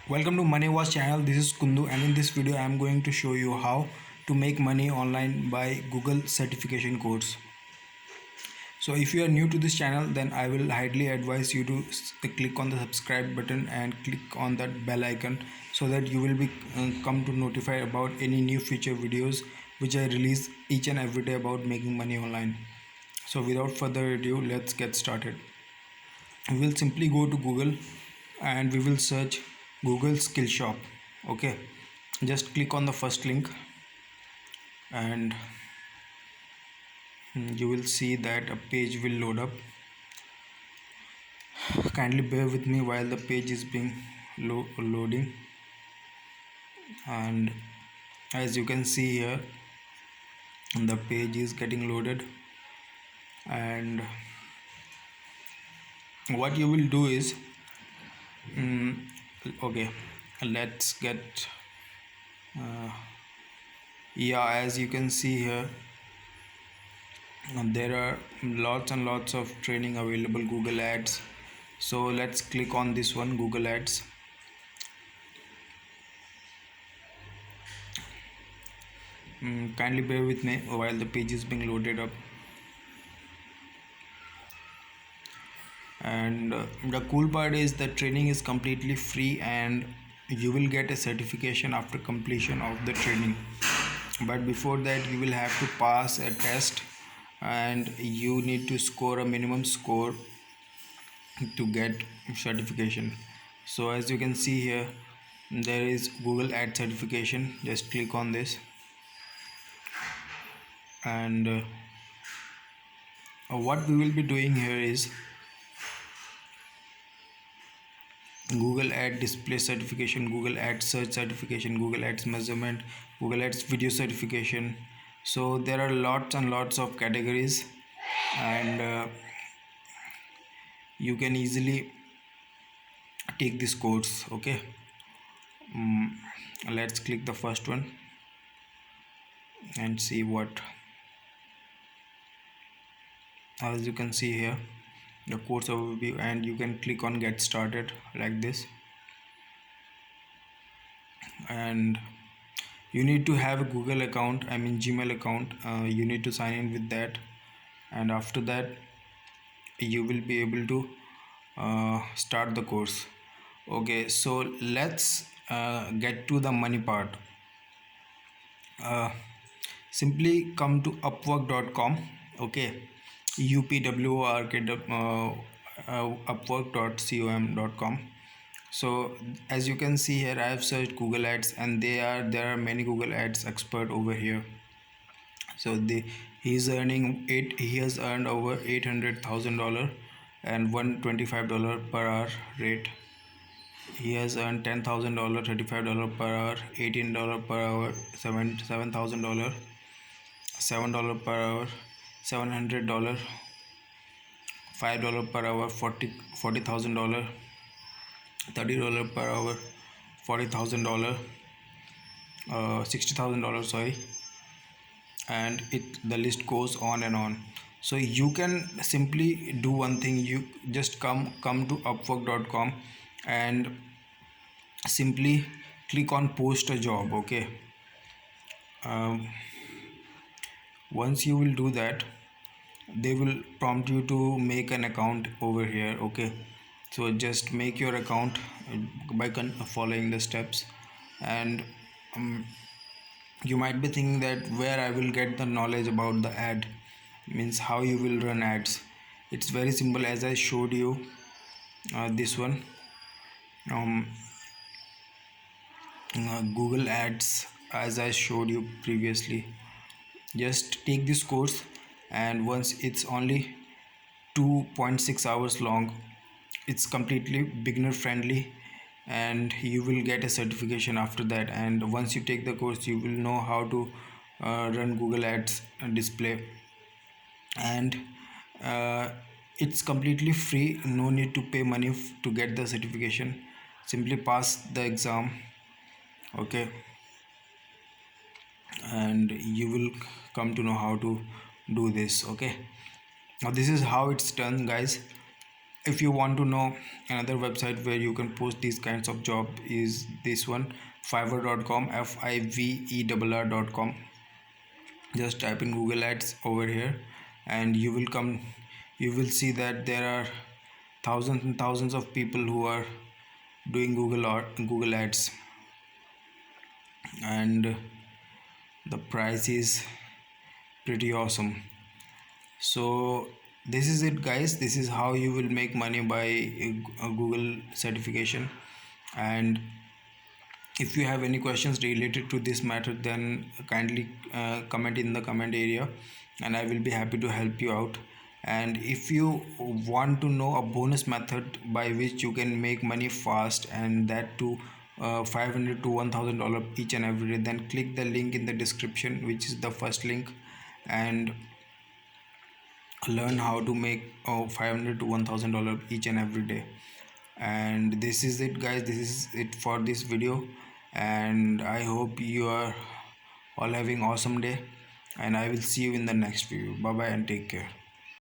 Welcome to Money Wars channel. This is Kundu, and in this video I am going to show you how to make money online by Google certification course. So if you are new to this channel, then I will highly advise you to click on the subscribe button and click on that bell icon so that you will be come to notify about any new future videos which I release each and every day about making money online. So without further ado, let's get started. We will simply go to Google and we will search Google Skill Shop. Okay, just click on the first link and you will see that a page will load up. Kindly bear with me while the page is being loading. And as you can see here, the page is getting loaded, and what you will do is okay, let's get yeah, as you can see here, there are lots and lots of training available. Google Ads, so let's click on this one, Google Ads. Kindly bear with me while the page is being loaded up. And the cool part is that training is completely free and you will get a certification after completion of the training. But before that, you will have to pass a test and you need to score a minimum score to get certification. So as you can see here, there is Google Ad certification. Just click on this, and what we will be doing here is Google Ad display certification, Google Ad search certification, Google Ads measurement, Google Ads video certification. So there are lots and lots of categories, and you can easily take this course. Okay, let's click the first one and see what. As you can see here, the course overview, and you can click on get started like this. And you need to have a Google account, I mean Gmail account. You need to sign in with that, and after that you will be able to start the course. Okay, so let's get to the money part. Simply come to upwork.com. Okay, upwork.com. So as you can see here, I have searched Google Ads, and there are many Google Ads expert over here. So he has earned over $800,000 and $125 per hour rate. He has earned $10,000, $35 per hour, $18 per hour, $7,000, $7 per hour, $700, $5 per hour, $40,000, $30 per hour, $40,000, $60,000, sorry, and the list goes on and on. So you can simply do one thing. You just come to upwork.com and simply click on post a job. Okay, once you will do that, they will prompt you to make an account over here. Okay, so just make your account by following the steps. And you might be thinking that where I will get the knowledge about the ad, means how you will run ads. It's very simple, as I showed you this one, Google Ads, as I showed you previously. Just take this course, and once it's only 2.6 hours long, it's completely beginner friendly, and you will get a certification after that. And once you take the course, you will know how to run Google Ads display, and uh, it's completely free. No need to pay money to get the certification. Simply pass the exam. Okay, and you will come to know how to do this. Okay, now this is how it's done, guys. If you want to know another website where you can post these kinds of job, is this one, fiverr.com, fiverr.com. Just type in Google Ads over here and you will see that there are thousands and thousands of people who are doing Google Ads, and the price is pretty awesome. So this is it, guys. This is how you will make money by a Google certification. And if you have any questions related to this matter, then kindly comment in the comment area and I will be happy to help you out. And if you want to know a bonus method by which you can make money fast, and that too 500 to $1,000 each and every day, then click the link in the description, which is the first link, and learn how to make 500 to $1,000 each and every day. And this is it, guys. This is it for this video, and I hope you are all having awesome day, and I will see you in the next video. Bye bye and take care.